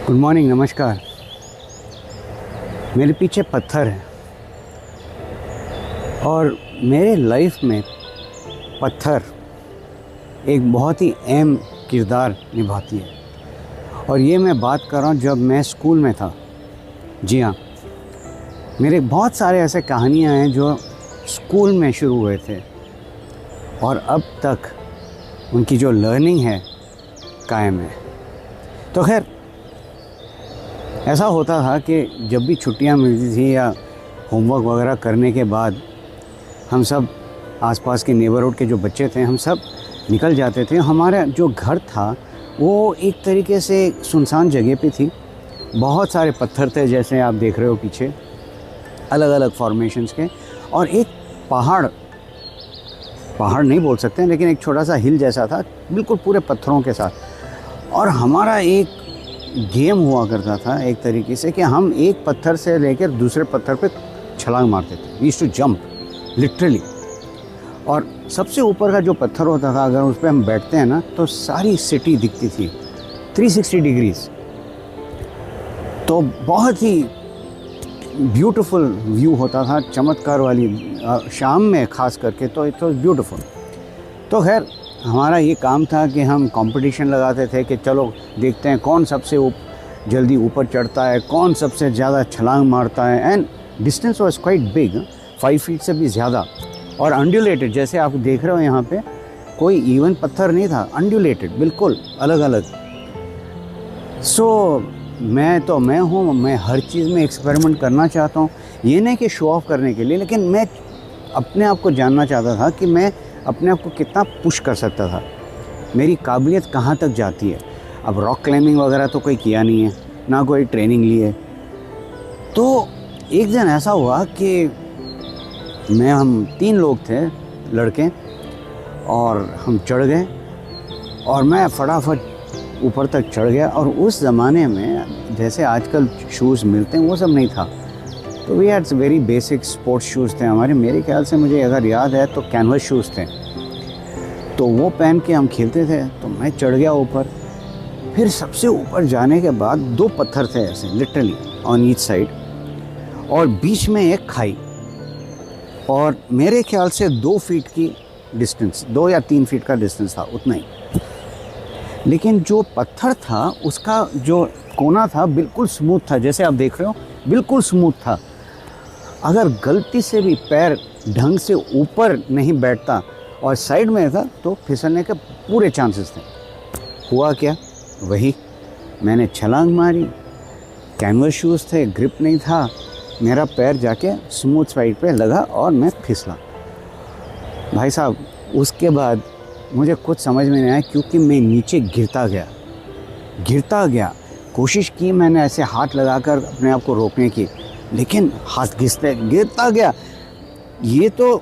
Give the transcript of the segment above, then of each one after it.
Good morning, नमस्कार। मेरे पीछे पत्थर है और मेरे लाइफ में पत्थर एक बहुत ही अहम किरदार निभाती है। और ये मैं बात कर रहा हूँ जब मैं स्कूल में था। जी हाँ, मेरे बहुत सारे ऐसे कहानियाँ हैं जो स्कूल में शुरू हुए थे और अब तक उनकी जो लर्निंग है कायम है। तो खैर, ऐसा होता था कि जब भी छुट्टियां मिलती थी या होमवर्क वगैरह करने के बाद हम सब आसपास के नेबरहुड के जो बच्चे थे हम सब निकल जाते थे। हमारा जो घर था वो एक तरीके से सुनसान जगह पे थी। बहुत सारे पत्थर थे, जैसे आप देख रहे हो पीछे, अलग अलग फॉर्मेशंस के। और एक पहाड़ नहीं बोल सकते हैं, लेकिन एक छोटा सा हिल जैसा था, बिल्कुल पूरे पत्थरों के साथ। और हमारा एक गेम हुआ करता था एक तरीके से कि हम एक पत्थर से लेकर दूसरे पत्थर पे छलांग मारते थे। We used to jump literally. और सबसे ऊपर का जो पत्थर होता था, अगर उस पर हम बैठते हैं ना तो सारी सिटी दिखती थी 360 डिग्रीज। तो बहुत ही ब्यूटीफुल व्यू होता था, चमत्कार वाली शाम में खास करके, तो इट वाज ब्यूटीफुल। तो खैर, हमारा ये काम था कि हम कंपटीशन लगाते थे कि चलो देखते हैं कौन सबसे जल्दी ऊपर चढ़ता है, कौन सबसे ज़्यादा छलांग मारता है। And distance was quite big, 5 feet से भी ज़्यादा। और अंडुलेटेड, जैसे आप देख रहे हो यहाँ पे, कोई इवन पत्थर नहीं था, अंडुलेटेड, बिल्कुल अलग अलग। सो मैं हूँ, मैं हर चीज़ में एक्सपेरिमेंट करना चाहता हूँ। ये नहीं कि शो ऑफ करने के लिए, लेकिन मैं अपने आप को जानना चाहता था कि मैं अपने आप को कितना पुश कर सकता था, मेरी काबिलियत कहाँ तक जाती है। अब रॉक क्लाइंबिंग वगैरह तो कोई किया नहीं है, ना कोई ट्रेनिंग ली है। तो एक दिन ऐसा हुआ कि हम 3 लोग थे लड़के, और हम चढ़ गए और मैं फटाफट ऊपर तक चढ़ गया। और उस ज़माने में जैसे आजकल शूज़ मिलते हैं वो सब नहीं था, तो we had very basic sports shoes थे हमारे। मेरे ख्याल से, मुझे अगर याद है तो कैनवस शूज़ थे, तो वो पहन के हम खेलते थे। तो मैं चढ़ गया ऊपर। फिर सबसे ऊपर जाने के बाद 2 पत्थर थे ऐसे लिटरली ऑन ईच साइड, और बीच में एक खाई। और मेरे ख्याल से 2 फीट की डिस्टेंस, 2 या 3 फीट का डिस्टेंस था, उतना ही। लेकिन जो पत्थर था उसका जो कोना था बिल्कुल स्मूथ था, जैसे आप देख रहे हो, बिल्कुल स्मूथ था। अगर गलती से भी पैर ढंग से ऊपर नहीं बैठता और साइड में था तो फिसलने के पूरे चांसेस थे। हुआ क्या, वही, मैंने छलांग मारी, कैनवस शूज़ थे, ग्रिप नहीं था, मेरा पैर जाके स्मूथ साइड पे लगा और मैं फिसला। भाई साहब, उसके बाद मुझे कुछ समझ में नहीं आया, क्योंकि मैं नीचे गिरता गया। कोशिश की मैंने ऐसे हाथ लगाकर अपने आप को रोकने की, लेकिन हाथ गिरता गया। ये तो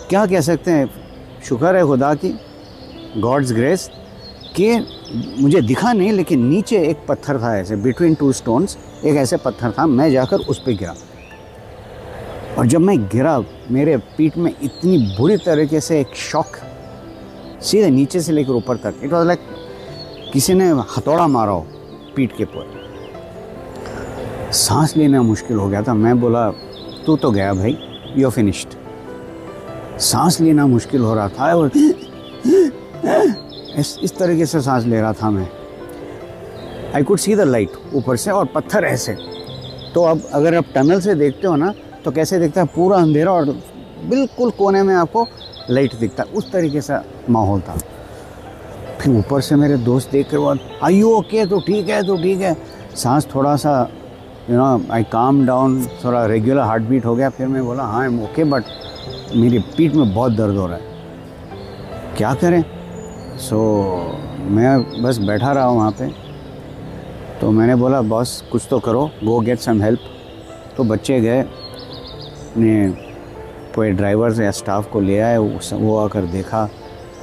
क्या कह सकते हैं, शुक्र है खुदा की, गॉड्स ग्रेस, कि मुझे दिखा नहीं, लेकिन नीचे एक पत्थर था ऐसे बिटवीन 2 स्टोन्स, एक ऐसे पत्थर था, मैं जाकर उस पर गिरा। और जब मैं गिरा, मेरे पीठ में इतनी बुरी तरीके से एक शॉक, सीधे नीचे से लेकर ऊपर तक। इट वाज लाइक किसी ने हथौड़ा मारा हो पीठ के ऊपर। सांस लेना मुश्किल हो गया था। मैं बोला, तू तो गया भाई, यू आर फिनिश्ड। सांस लेना मुश्किल हो रहा था और इस तरीके से सांस ले रहा था मैं। I could see the light ऊपर से, और पत्थर ऐसे। तो अब अगर आप टनल से देखते हो ना तो कैसे दिखता है, पूरा अंधेरा और बिल्कुल कोने में आपको लाइट दिखता है, उस तरीके से माहौल था। फिर ऊपर से मेरे दोस्त देख कर बोल, आर यू ओके, तो ठीक है। सांस थोड़ा सा आई काम डाउन, थोड़ा रेगुलर हार्ट बीट हो गया। फिर मैं बोला, हाँ आई एम ओके, बट मेरी पीठ में बहुत दर्द हो रहा है, क्या करें। सो मैं बस बैठा रहा वहाँ पे। तो मैंने बोला, बॉस कुछ तो करो, गो गेट सम हेल्प। तो बच्चे गए, ने कोई ड्राइवर या स्टाफ को ले आए, वो आकर देखा,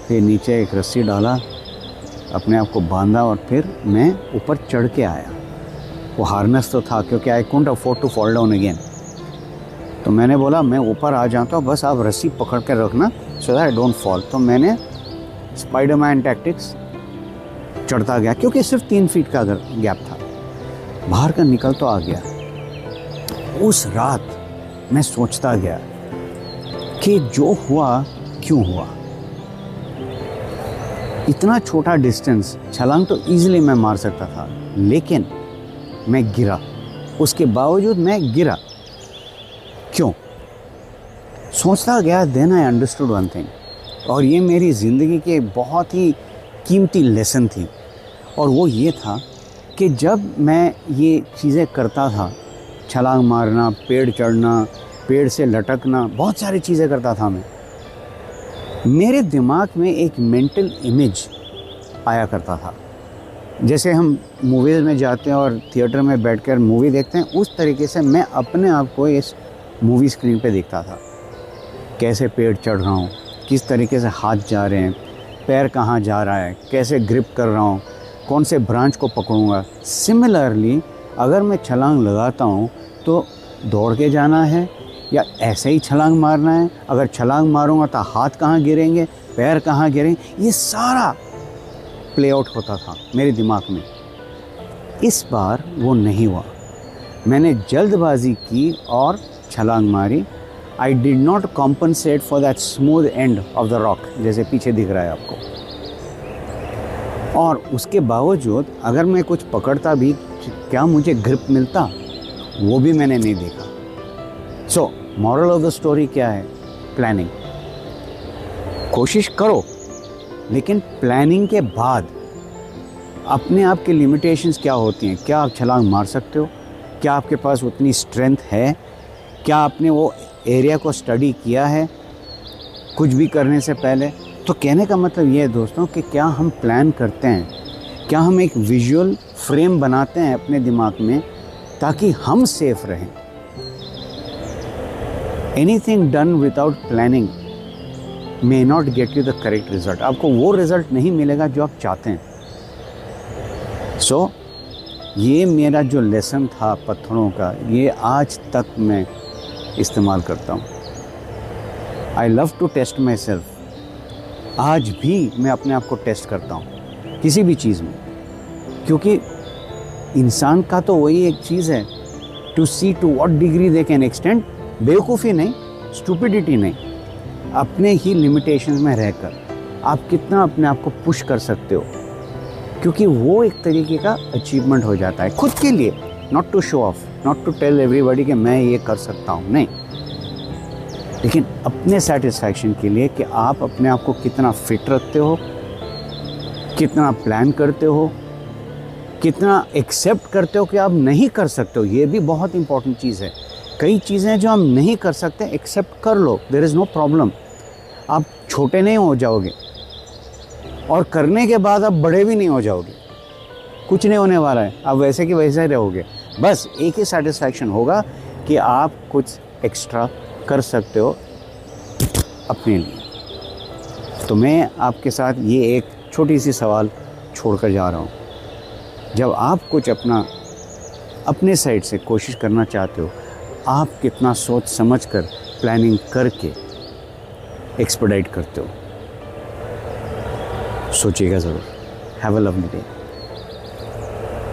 फिर नीचे एक रस्सी डाला, अपने आप को बांधा, और फिर मैं ऊपर चढ़ के आया। वो हार्नेस तो था, क्योंकि I couldn't afford to fall down again. तो मैंने बोला, मैं ऊपर आ जाता हूँ, बस आप रस्सी पकड़ कर रखना so that I don't fall. तो मैंने स्पाइडरमैन टैक्टिक्स चढ़ता गया, क्योंकि सिर्फ 3 फीट का गैप था। बाहर का निकल तो आ गया। उस रात मैं सोचता गया कि जो हुआ क्यों हुआ। इतना छोटा डिस्टेंस छलांग तो इजीली मैं मार सकता था, लेकिन मैं गिरा। उसके बावजूद मैं गिरा क्यों? सोचता गया। Then I understood one thing, और ये मेरी ज़िंदगी के बहुत ही कीमती लेसन थी, और वो ये था कि जब मैं ये चीज़ें करता था, छलांग मारना, पेड़ चढ़ना, पेड़ से लटकना, बहुत सारी चीज़ें करता था मैं, मेरे दिमाग में एक मेंटल इमेज आया करता था। जैसे हम मूवीज़ में जाते हैं और थिएटर में बैठकर मूवी देखते हैं, उस तरीके से मैं अपने आप को इस मूवी स्क्रीन पे देखता था। कैसे पेड़ चढ़ रहा हूँ, किस तरीके से हाथ जा रहे हैं, पैर कहाँ जा रहा है, कैसे ग्रिप कर रहा हूँ, कौन से ब्रांच को पकड़ूंगा। सिमिलरली अगर मैं छलांग लगाता हूँ तो दौड़ के जाना है या ऐसे ही छलांग मारना है। अगर छलांग मारूंगा तो हाथ कहाँ गिरेंगे, पैर कहाँ गिरेंगे, ये सारा प्ले आउट होता था मेरे दिमाग में। इस बार वो नहीं हुआ। मैंने जल्दबाजी की और छलांग मारी। I did not compensate for that smooth end of the rock, जैसे पीछे दिख रहा है आपको। और उसके बावजूद अगर मैं कुछ पकड़ता भी, क्या मुझे ग्रिप मिलता, वो भी मैंने नहीं देखा। So moral of the story क्या है? प्लानिंग। कोशिश करो, लेकिन प्लानिंग के बाद अपने आप के लिमिटेशंस क्या होती हैं। क्या आप छलांग मार सकते हो? क्या आपके पास उतनी स्ट्रेंथ है? क्या आपने वो एरिया को स्टडी किया है कुछ भी करने से पहले? तो कहने का मतलब ये है दोस्तों कि क्या हम प्लान करते हैं, क्या हम एक विजुअल फ्रेम बनाते हैं अपने दिमाग में ताकि हम सेफ रहें। Anything done without planning may not get you the correct result. आपको वो रिजल्ट नहीं मिलेगा जो आप चाहते हैं। सो ये मेरा जो लेसन था पत्थरों का, ये आज तक मैं इस्तेमाल करता हूँ। I love to test myself. आज भी मैं अपने आप को टेस्ट करता हूँ किसी भी चीज़ में, क्योंकि इंसान का तो वही एक चीज़ है, to see to what degree they can extend. बेवकूफ़ी नहीं, स्टूपिडिटी नहीं, अपने ही लिमिटेशंस में रहकर आप कितना अपने आप को पुश कर सकते हो, क्योंकि वो एक तरीके का अचीवमेंट हो जाता है खुद के लिए। Not to show off, not to tell everybody कि मैं ये कर सकता हूँ, नहीं, लेकिन अपने सेटिस्फैक्शन के लिए कि आप अपने आप को कितना फिट रखते हो, कितना प्लान करते हो, कितना एक्सेप्ट करते हो कि आप नहीं कर सकते हो। ये भी बहुत इंपॉर्टेंट चीज़ है। कई चीज़ें जो हम नहीं कर सकते, एक्सेप्ट कर लो, देयर इज़ नो प्रॉब्लम। आप छोटे नहीं हो जाओगे और करने के बाद आप बड़े भी नहीं हो जाओगे। कुछ नहीं होने वाला है, आप वैसे कि वैसे ही रहोगे। बस एक ही सेटिस्फैक्शन होगा कि आप कुछ एक्स्ट्रा कर सकते हो अपने लिए। तो मैं आपके साथ ये एक छोटी सी सवाल छोड़कर जा रहा हूँ। जब आप कुछ अपने साइड से कोशिश करना चाहते हो, आप कितना सोच समझ कर प्लानिंग करके एक्सपेडाइट करते हो, सोचिएगा ज़रूर। Have a lovely day.